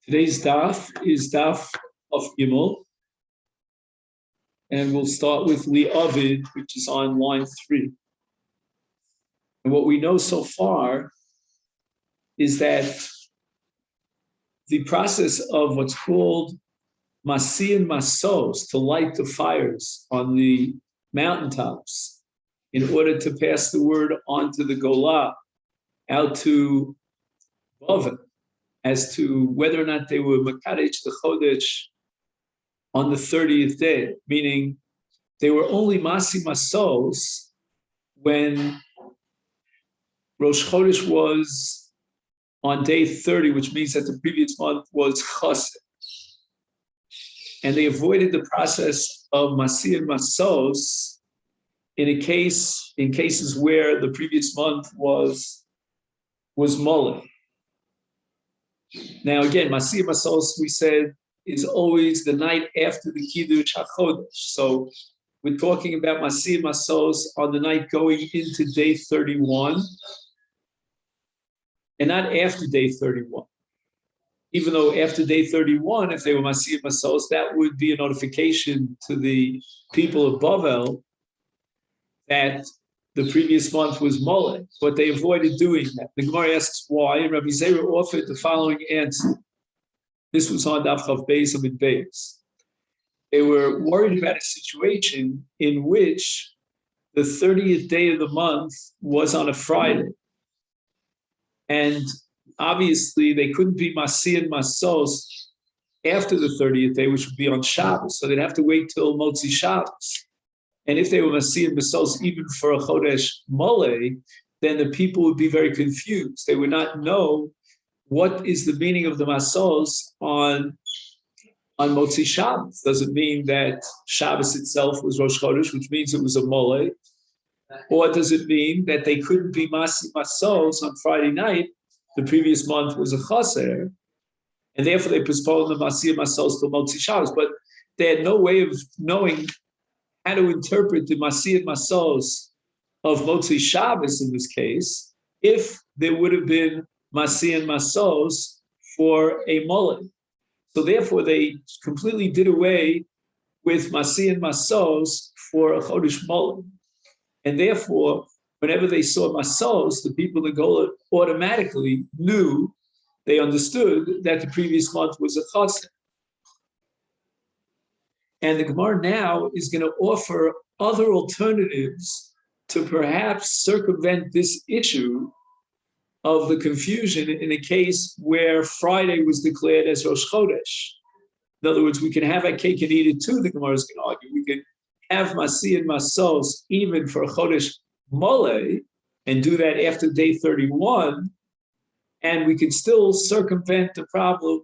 Today's daf is daf of Gimel, and we'll start with Li Avid, which is on line 3. And what we know so far is that the process of what's called Masi and Masos, to light the fires on the mountaintops in order to pass the word on to the Golah, out to Bavel, as to whether or not they were Makadech the Chodesh on the 30th day, meaning they were only Masi Masos when Rosh Chodesh was on day 30, which means that the previous month was Chassid. And they avoided the process of Masi and Masos in cases where the previous month was Molech. Now again, Masi and Masos, we said, is always the night after the Kiddush HaChodesh. So we're talking about Masi and Masos on the night going into day 31, and not after day 31. Even though after day 31, if they were Masi and Masos, that would be a notification to the people of Bavel that the previous month was Molech, but they avoided doing that. The Gemara asks why, and Rabbi Zera offered the following answer. This was on Daf Chav Beis Amid Beis. They were worried about a situation in which the 30th day of the month was on a Friday. And obviously they couldn't be Masi and Masos after the 30th day, which would be on Shabbos. So they'd have to wait till Motzi Shabbos. And if they were Masi and Masos even for a Chodesh Moleh, then the people would be very confused. They would not know what is the meaning of the Masos on Motzi Shabbos. Does it mean that Shabbos itself was Rosh Chodesh, which means it was a Moleh? Or does it mean that they couldn't be Masi Masos on Friday night? The previous month was a Chaser, and therefore they postponed the Masi and Masos till Motzi Shabbos. But they had no way of knowing how to interpret the Masi and Masos of Motzi Shabbos in this case, if there would have been Masi and Masos for a Molech. So therefore they completely did away with Masi and Masos for a Chodesh Molech. And therefore, whenever they saw Masos, the people in the Gola automatically knew, they understood that the previous month was a Chassid. And the Gemara now is going to offer other alternatives to perhaps circumvent this issue of the confusion in a case where Friday was declared as Rosh Chodesh. In other words, we can have a cake and eat it too, the Gemara is going to argue. We can have Masi and Masos even for a Chodesh Moleh and do that after day 31, and we can still circumvent the problem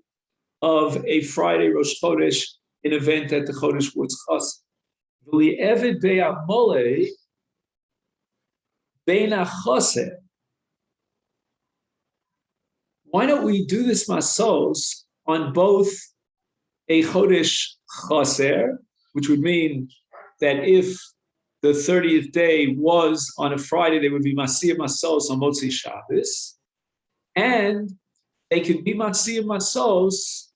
of a Friday Rosh Chodesh in event that the Chodesh was Chassid. V'li'evid be'ah Moleh be'na Chaser. Why don't we do this Masos on both a Chodesh Chaser, which would mean that if the 30th day was on a Friday, there would be Masi and Masos on Motzi Shabbos, and they could be Masi and Masos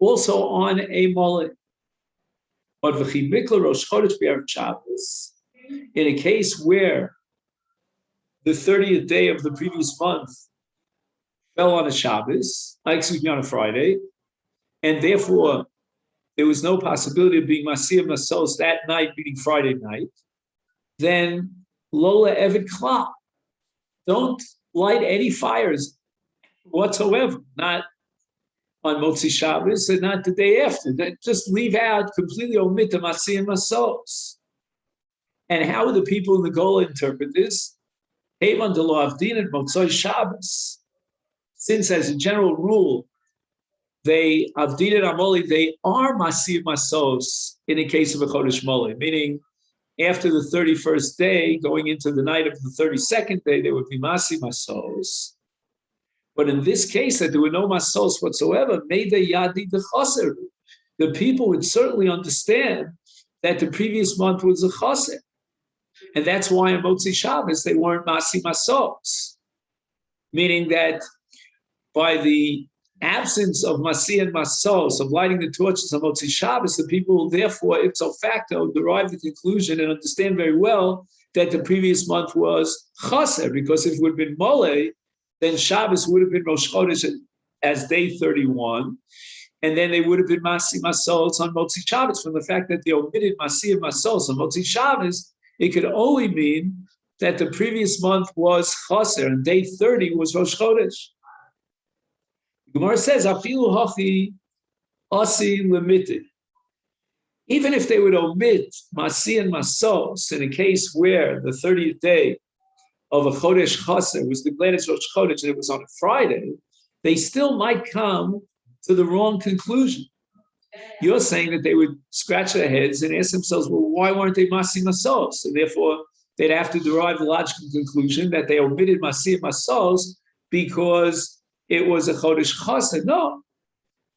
also on a Molech. But v'chi mikla Rosh Chodesh b'erev Shabbos, in a case where the 30th day of the previous month fell on a Shabbos, on a Friday, and therefore there was no possibility of being Masi and Masos that night, meaning Friday night, then Lola Evid Kla. Don't light any fires whatsoever, not on Motzi Shabbos and not the day after. Just leave out, completely omit the Masi and Masos. And how would the people in the Gola interpret this? Hevan de lo avdin at Motzoi Shabbos. Since as a general rule, they avdin amoli, they are Masi and Masos in the case of a Chodesh Moleh, meaning after the 31st day, going into the night of the 32nd day, there would be Masi Masos. But in this case, that there were no Masos whatsoever, made the Yadi the Chaser. The people would certainly understand that the previous month was a Chaser. And that's why in Motzi Shabbos, they weren't Masi Masos. Meaning that by the absence of Masih and Masos, of lighting the torches on Motzi Shabbos, the people will therefore, ipso facto, derive the conclusion and understand very well that the previous month was Chaser, because if it would have been Mole, then Shabbos would have been Rosh Chodesh as day 31, and then they would have been Masih Masos on Motzi Shabbos. From the fact that they omitted Masih and Masos on Motzi Shabbos, it could only mean that the previous month was Chaser, and day 30 was Rosh Chodesh. Gemara says, "Afilu hachi asi limited." Even if they would omit Masih and Masos in a case where the 30th day of a Chodesh Chaser was declared as Rosh Chodesh and it was on a Friday, they still might come to the wrong conclusion. You're saying that they would scratch their heads and ask themselves, well, why weren't they Masih Masos? And therefore, they'd have to derive the logical conclusion that they omitted Masih and Masos because it was a Chodesh Chaser. No.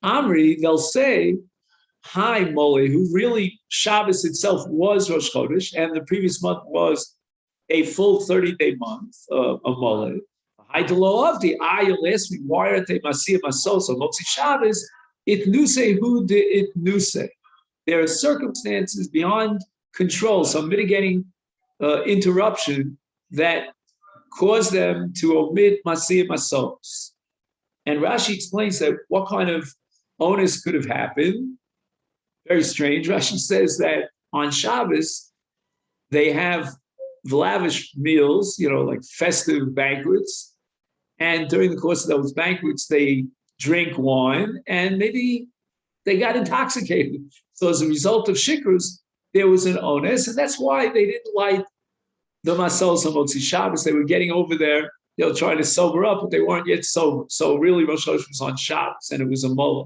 Amri, they'll say, hi, Mole, who really Shabbos itself was Rosh Chodesh, and the previous month was a full 30-day month of Mole. Hi, the law of the you'll ask me, why aren't they Masih Masos on Motzi Shabbos? It nuse who did it nuse. There are circumstances beyond control, some mitigating interruption that cause them to omit Masih Masos. And Rashi explains that what kind of onus could have happened. Very strange. Rashi says that on Shabbos, they have lavish meals, like festive banquets. And during the course of those banquets, they drink wine and maybe they got intoxicated. So as a result of shikrus, there was an onus. And that's why they didn't light the Masos on Motzi Shabbos. They were getting over there. They were trying to sober up, but they weren't yet sober. So really, Rosh Hashanah was on Shabbos, and it was a mola.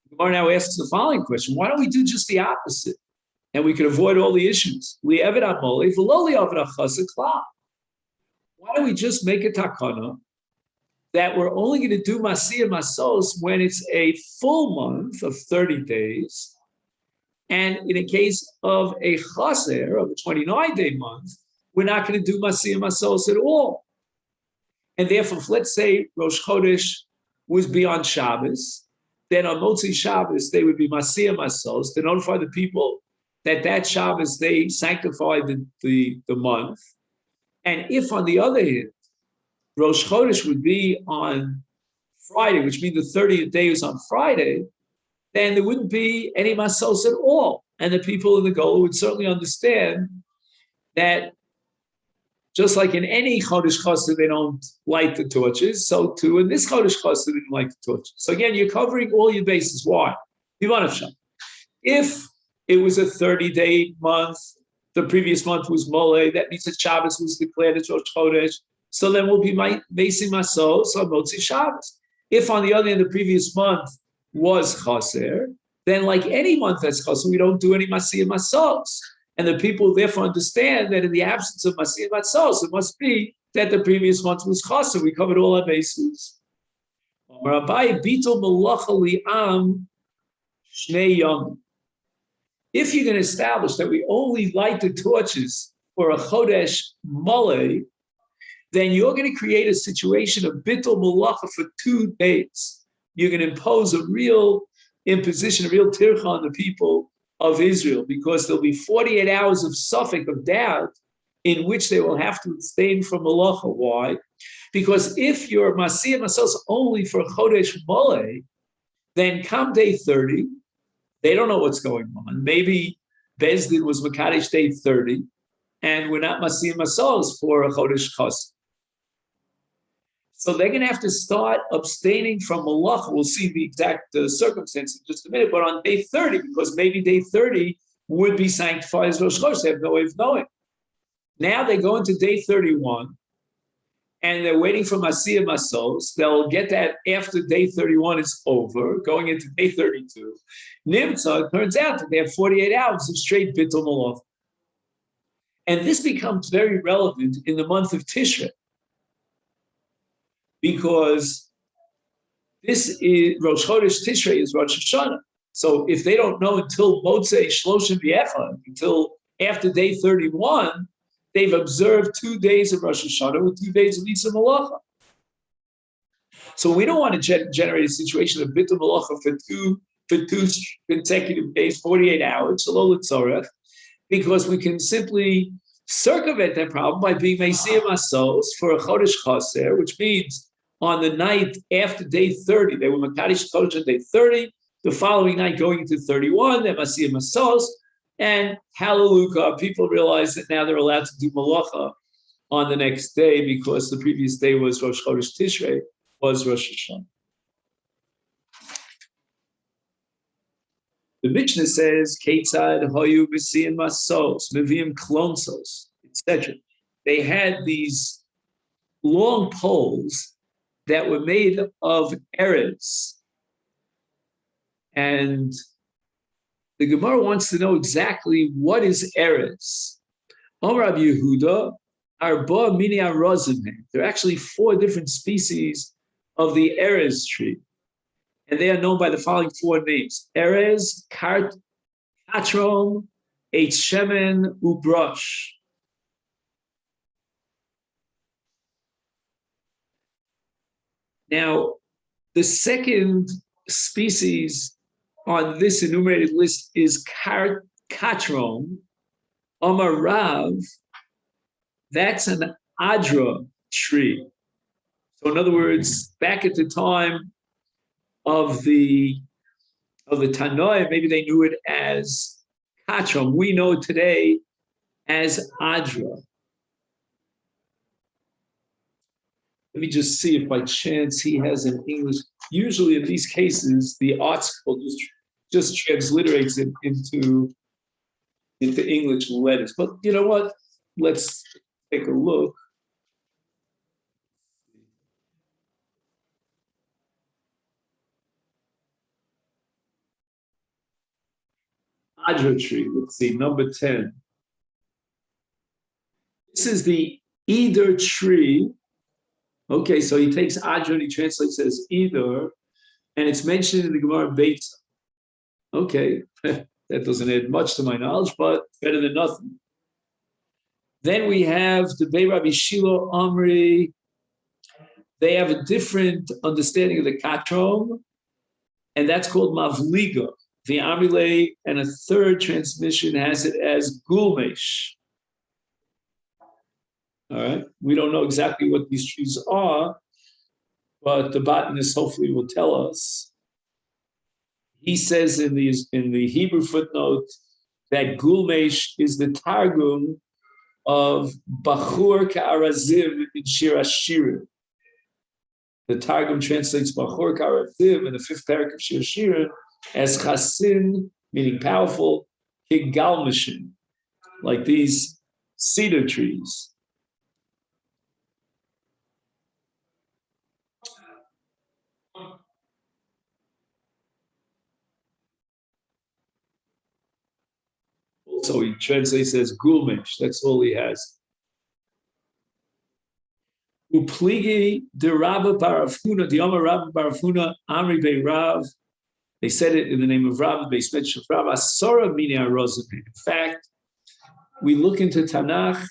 The Gemara now asks the following question: why don't we do just the opposite, and we could avoid all the issues? Why don't we just make a takana that we're only going to do Masih and Masos when it's a full month of 30 days, and in a case of a chaser of a 29-day month, we're not going to do Masih and Masos at all. And therefore, let's say Rosh Chodesh was beyond Shabbos, then on Motzi Shabbos, they would be Masih and Masos to notify the people that Shabbos they sanctified the month. And if, on the other hand, Rosh Chodesh would be on Friday, which means the 30th day is on Friday, then there wouldn't be any Masos at all. And the people in the Gola would certainly understand that just like in any Chodesh Chaser, they don't light the torches, so too in this Chodesh Chaser, they didn't light the torches. So again, you're covering all your bases. Why? If it was a 30-day month, the previous month was Mole, that means that Shabbos was declared as Rosh Chodesh, so then we'll be basing Masos on Motzi Shabbos. If, on the other hand, the previous month was Chaser, then like any month that's Chaser, we don't do any Masih and Masos. And the people therefore understand that in the absence of Masih and Masos, it must be that the previous month was Chaser. We covered all our bases. If you're going to establish that we only light the torches for a Chodesh Mole, then you're going to create a situation of Bittul Malacha for 2 days. You're going to impose a real imposition, a real tircha on the people of Israel, because there'll be 48 hours of suffix of doubt in which they will have to abstain from Malacha. Why? Because if you're Masih and Masos only for Chodesh Mole, then come day 30, they don't know what's going on. Maybe Bezdin was Makadesh day 30, and we're not Masih and Masos for a Chodesh Chas. So they're going to have to start abstaining from Malacha. We'll see the exact circumstances in just a minute, but on day 30, because maybe day 30 would be sanctified as Rosh Chodesh. They have no way of knowing. Now they go into day 31, and they're waiting for Masih and Masos. They'll get that after day 31 is over, going into day 32. Nimtza, it turns out that they have 48 hours of straight Bittul Malacha. And this becomes very relevant in the month of Tishrei, because this is Rosh Chodesh Tishrei is Rosh Hashana. So if they don't know until Motzei Shloshim V'Echad, until after day 31, they've observed 2 days of Rosh Hashana with 2 days of Isa Malacha. So we don't want to generate a situation of bitul malacha for two consecutive days, 48 hours, because we can simply circumvent that problem by being Meisiyim Asos for a Chodesh Chaser, which means on the night after day 30, they were Makadish Chodesh on day 30, the following night going into 31, they're Meisiyim Asos, and hallelujah, people realize that now they're allowed to do Malacha on the next day because the previous day was Rosh Chodesh Tishrei, was Rosh Hashanah. The Mishnah says, Ketzad Hoyu B'Siyim Masos, Meviim Klonsos, etc. They had these long poles that were made of erez. And the Gemara wants to know exactly what is erez. Omar Yehuda, Arba Mini Arozim. There are actually 4 different species of the erez tree. And they are known by the following 4 names: Erez, Katrom, Eitz Shemen, Ubrosh. Now, the second species on this enumerated list is Katrom, Amarav. That's an Adra tree. So in other words, back at the time of the Tanoim, maybe they knew it as Katrom. We know it today as Adra. Let me just see if by chance he has an English. Usually in these cases, the article just transliterates it into English letters. But you know what? Let's take a look. Adra tree, let's see, number 10. This is the Eder tree. Okay, so he takes Adra and he translates it as Eder, and it's mentioned in the Gemara Beitza. Okay, that doesn't add much to my knowledge, but better than nothing. Then we have the Bei Rabbi Shilo Amri. They have a different understanding of the Katrom, and that's called Mavliga. The Amrile, and a third transmission has it as Gulmesh. All right, we don't know exactly what these trees are, but the botanist hopefully will tell us. He says in the Hebrew footnote that Gulmesh is the Targum of Bachur Ka'arazim in Shir Hashirim. The Targum translates Bachur Ka'arazim in the 5th paragraph of Shir Hashirim as Chasin, meaning powerful, Higalmashin, like these cedar trees. Also, he translates as Gulmish, that's all he has. Upligi de Rabba Barafuna, the Amar Rabba Barafuna, Amri Bei Rav. They said it in the name of Rav, they mentioned Rav Asora Mini Arozim. In fact, we look into Tanakh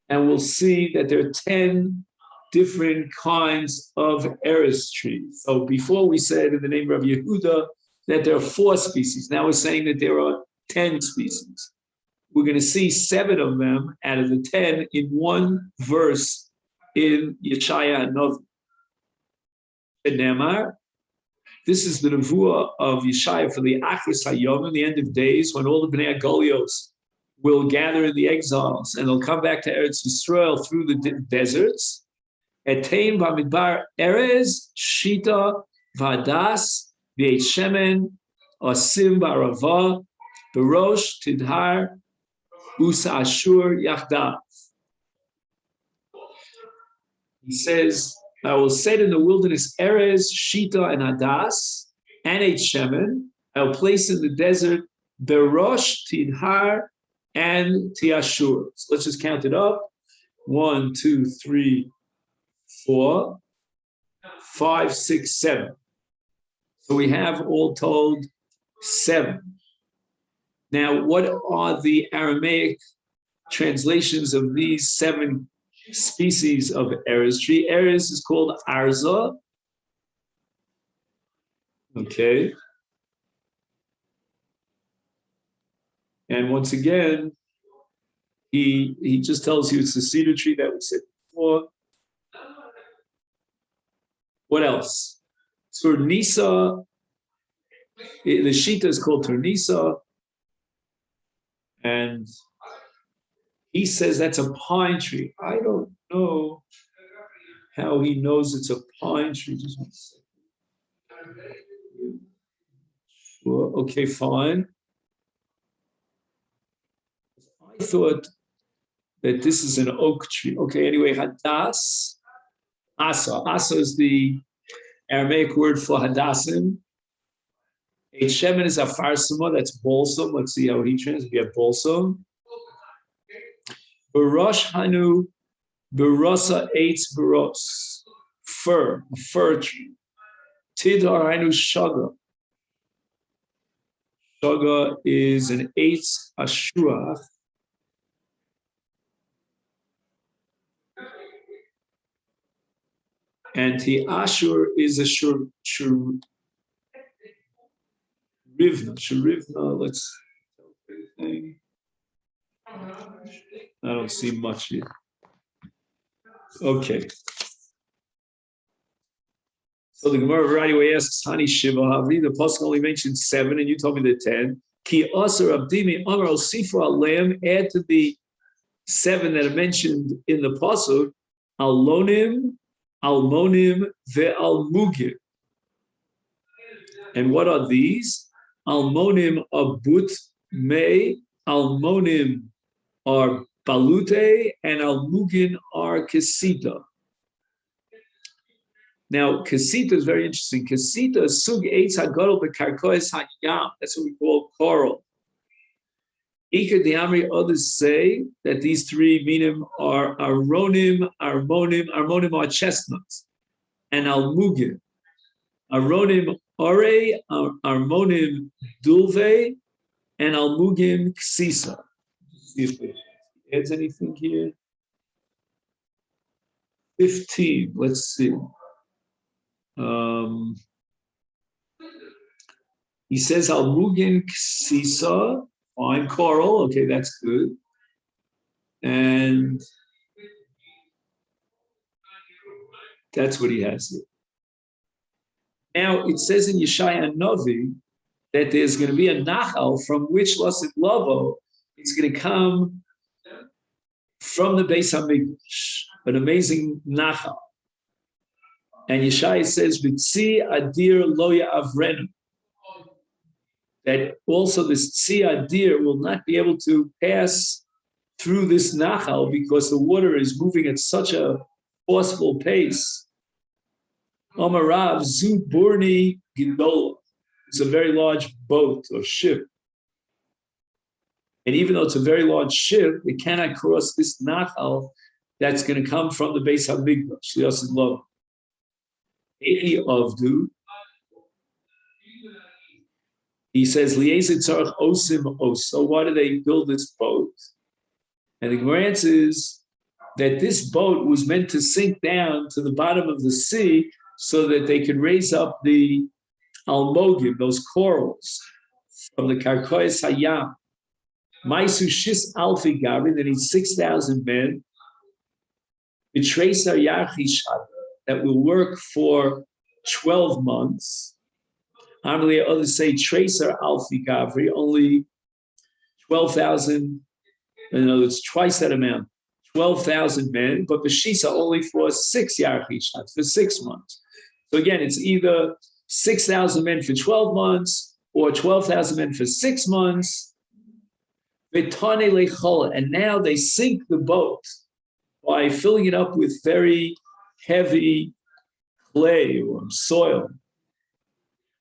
and we'll see that there are 10 different kinds of erez trees. So before we said in the name of Yehuda that there are 4 species. Now we're saying that there are 10 species. We're going to see 7 of them out of the 10 in one verse in Yeshaya Hanavi. Nemar. This is the nevuah of Yeshaya for the Achris Hayom, the end of days, when all the Bnei Agolios will gather in the exiles and they'll come back to Eretz Yisrael through the deserts. Etein b'midbar erez shita v'adas v'eit shemen asim b'arava b'rosh tidhar usa ashur yachdav. He says, I will set in the wilderness erez, shita, and hadas, and eit shemen. I will place in the desert berosh, tidhar, and tiashur. So let's just count it up. 1, 2, 3, 4, 5, 6, 7. So we have all told 7. Now, what are the Aramaic translations of these 7 species of erez tree? Erez is called arza, Okay. And once again, he just tells you it's the cedar tree that we said before. What else? For Nisa, the Shita is called Ternisa, and he says that's a pine tree. I don't know how he knows it's a pine tree. Just one second. Sure. Okay, fine. I thought that this is an oak tree. Okay, anyway, Hadas, Asa. Asa is the Aramaic word for Hadassim. A Shemin is a farsima, that's balsam. Let's see how he translates. We have balsam. Barosh Hanu, Barosa Eitz Baros. Fir, a fir tree. Tidar Hanu Shaga. Shaga is an Eitz Ashuach. And the Ashur is a Shurivna. Shurivna, let's see. I don't see much here. Okay. So the Gemara right away asks, Hani Shiva Havli, the Pasuk only mentioned 7, and you told me the 10. Ki Asar Abdimi Amar Al Sifu Alam, add to the 7 that are mentioned in the Pasuk, Alonim, Almonim, Ve'almugim. And what are these? Almonim are but me, Almonim are balute, and Almugin are kesita. Now, kasita is very interesting. Kasita is sug eitz hagadol bekarkois hayam. That's what we call coral. Ika diamri, others say that these 3 minim are aronim, armonim. Armonim are chestnuts, and almugin. Aronim ore, armonim dulve, and almugim ksisa. See if it adds anything here. 15. Let's see. He says Almugin Ksisa, fine coral, okay, that's good. And that's what he has here. Now it says in Yeshaya Novi that there's going to be a nachal from which Lasit Lavo, it's going to come from the Beis HaMikdash, an amazing nachal. And Yeshaya says, "V'tzi adir lo ya'avrenu," that also this tzi adir will not be able to pass through this nachal because the water is moving at such a forceful pace. Amarav zu burni gindola. It's a very large boat or ship. And even though it's a very large ship, it cannot cross this nachal that's going to come from the Beis HaMikdash, the Yosid Love. He says, so why do they build this boat? And the Gemara answers that this boat was meant to sink down to the bottom of the sea so that they could raise up the almogim, those corals, from the Karkois Hayam. Maisu Shis Alfi Gabri, that needs 6,000 men. Betracer Yachishad, that will work for 12 months. Normally, others say Tracer Alfi Gavri, only 12,000, it's twice that amount, 12,000 men, but Beshisa only for 6 Yarchishat, for 6 months. So again, it's either 6,000 men for 12 months or 12,000 men for 6 months. And now they sink the boat by filling it up with very heavy clay or soil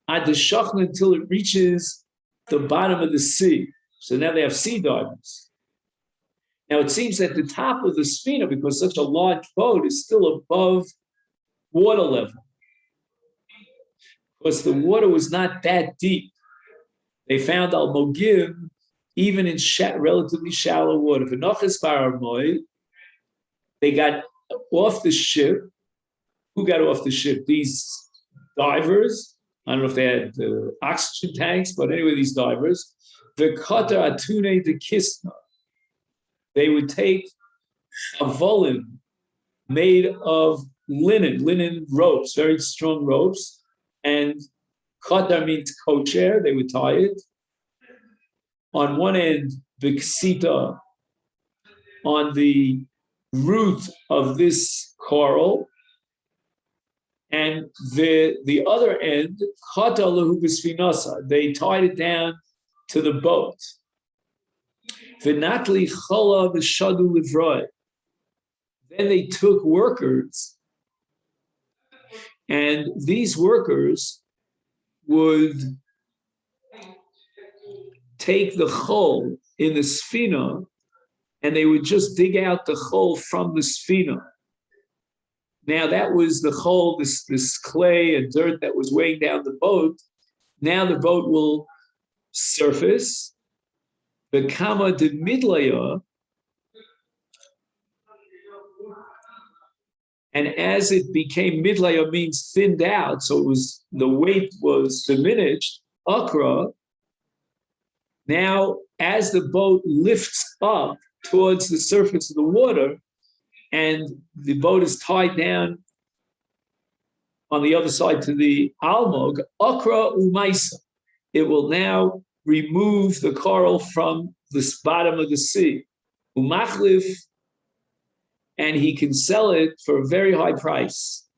until it reaches the bottom of the sea. So now they have sea divers. Now it seems that the top of the Sfina, because such a large boat, is still above water level. Because the water was not that deep. They found Al-Mogim even in relatively shallow water. They got off the ship. Who got off the ship? These divers. I don't know if they had oxygen tanks, but anyway, these divers, the kata atune de kisna, they would take a volin made of linen ropes, very strong ropes, and kata means co-chair, they would tie it. On one end, biksita, on the root of this coral, and the other end, chata lahu b'sfinasa, they tied it down to the boat. V'natli chala v'shadu livroi. Then they took workers, and these workers would take the chol in the sfina, and they would just dig out the chol from the sfina. Now that was the chol, this clay and dirt that was weighing down the boat. Now the boat will surface. The kama de midlaya, and as it became midlaya means thinned out, so it was the weight was diminished. Akra. Now, as the boat lifts up towards the surface of the water, and the boat is tied down on the other side to the almog, akra umaisa, it will now remove the coral from the bottom of the sea. Umachlif, and he can sell it for a very high price.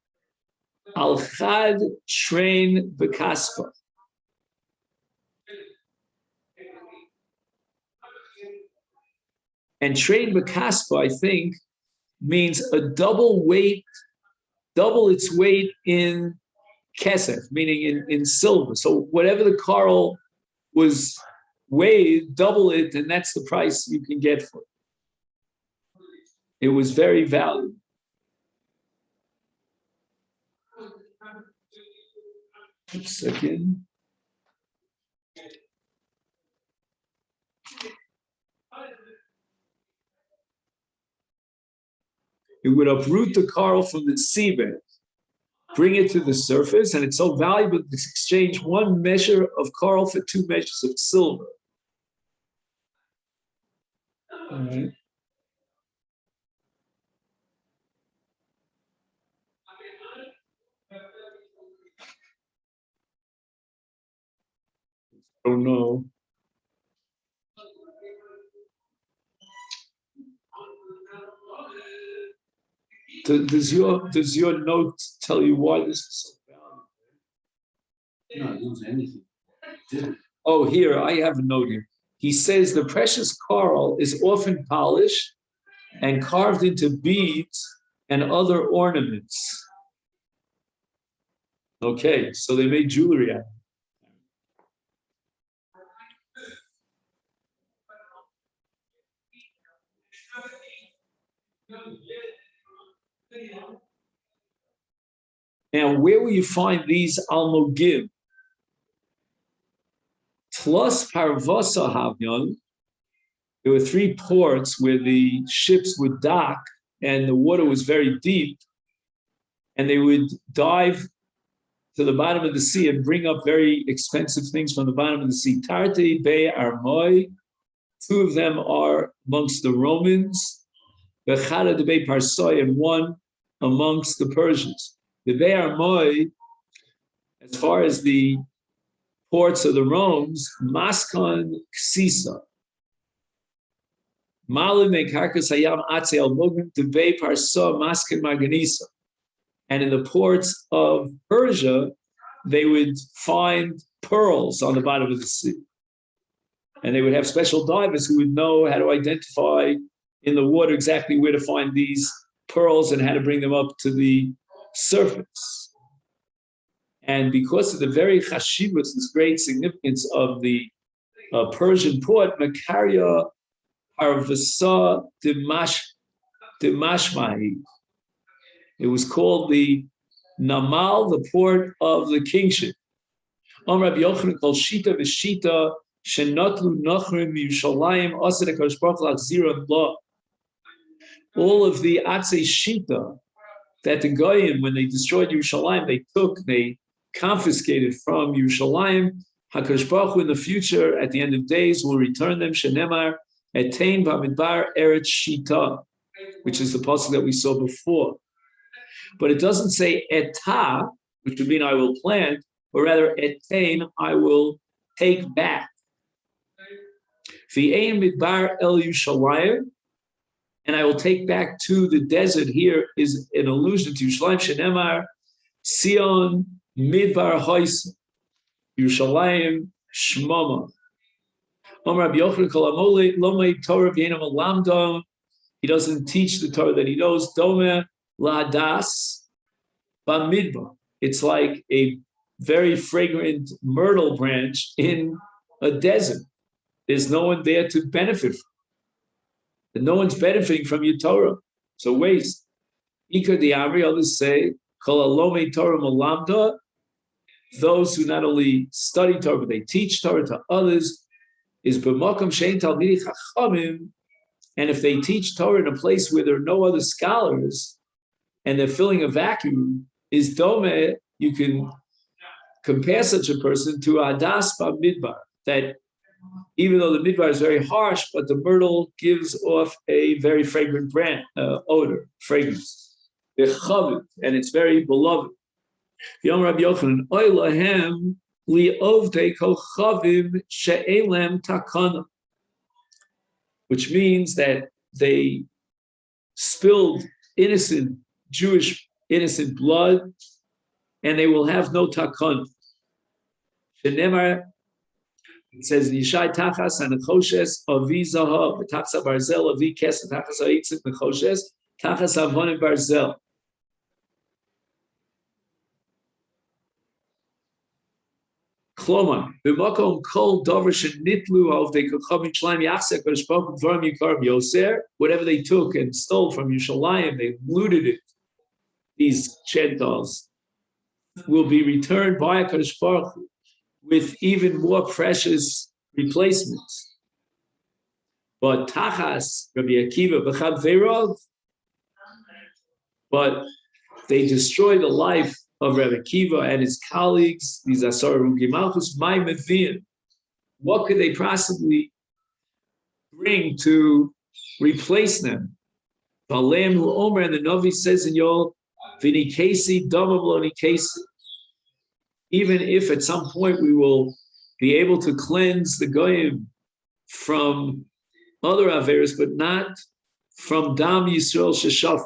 Al chad train bekaspa. And train bekaspa, I think, means a double its weight in kesef, meaning in silver. So whatever the coral was weighed, double it, and that's the price you can get for it. It was very valuable. A second. It would uproot the coral from the seabed, bring it to the surface, and it's so valuable to exchange one measure of coral for 2 measures of silver. All right. I don't know. Does your note tell you why this is so valuable? No, it doesn't say anything. Oh, here, I have a note here. He says the precious coral is often polished and carved into beads and other ornaments. Okay, so they made jewelry out of it. Now, where will you find these almogim? Plus Parvasa Havyan, there were 3 ports where the ships would dock and the water was very deep, and they would dive to the bottom of the sea and bring up very expensive things from the bottom of the sea. Tarte, Be, Armoy, 2 of them are amongst the Romans, Bechada de Be Parsoy, and 1 amongst the Persians. The Be Armoy, as far as the ports of the Romans, Maskon Ksisa. Malim Mekarkas Hayam Atze El Mogim Debe Parsa Maskin Maganisa. And in the ports of Persia, they would find pearls on the bottom of the sea. And they would have special divers who would know how to identify in the water exactly where to find these pearls and how to bring them up to the surface. And because of the very chashivus, this great significance of the Persian port, Makaria Arvasa Dimashmahi. It was called the Namal, the port of the kingship. Rabbi Yochanan called Shita v'Shita Shenatlu Nachrim Yerushalayim Asad HaKadosh Baruch Hu L'Achzira B'La. All of the Atzei Shita that the Goyim, when they destroyed Yerushalayim, they took, they confiscated from Yerushalayim. HaKadosh Baruch Hu in the future, at the end of days, will return them. Shenemar etain b'midbar eretz shita, which is the pasuk that we saw before. But it doesn't say etah, which would mean I will plant, but rather etain, I will take back. V'ein midbar el Yerushalayim, and I will take back to the desert. Here is an allusion to Yerushalayim. Shenemar Sion midbar hois Yerushalayim shmama. He doesn't teach the Torah that he knows. Dome ladas bamidbar. It's like a very fragrant myrtle branch in a desert. There's no one there to benefit from. And no one's benefiting from your Torah. So waste. Ikar the Amri, others say, Kol alome Torah malamda. Those who not only study Torah, but they teach Torah to others, is b'makom shein talmidei chachamim. And if they teach Torah in a place where there are no other scholars, and they're filling a vacuum, is dome, you can compare such a person to Adas Midbar, that even though the midbar is very harsh, but the myrtle gives off a very fragrant odor, fragrance. And it's very beloved. Yom Rabbi Yochanan, Oy lahem li'ovdei kochavim she'elem takana, which means that they spilled innocent Jewish innocent blood, and they will have no takana. Shenemar, it says Yishai Tachas and Nechoshes Avi Zahav Tachas Barzel Avi Kes Tachas Aitzim Nechoshes Tachas Avonim Barzel. Klomar B'makom Kol Dover Shenitlu Av Dei Kochavim Shleim Yachsek V'Shpok Dvarim Yikarim Yoser. Whatever they took and stole from Yerushalayim, they looted it. These Gentiles will be returned by HaKadosh Baruch Hu with even more precious replacements. But Tachas, Rabbi Akiva, B'chad Ve'rov, but they destroy the life of Rabbi Akiva and his colleagues, these Asar Rugi Malchus, my Mevin. What could they possibly bring to replace them? Valem Hu Omer, and the Novi says in Yol, Vini Kesi, Domavloni Kesi. Even if at some point we will be able to cleanse the goyim from other averos, but not from Dam Yisrael Sheshaf.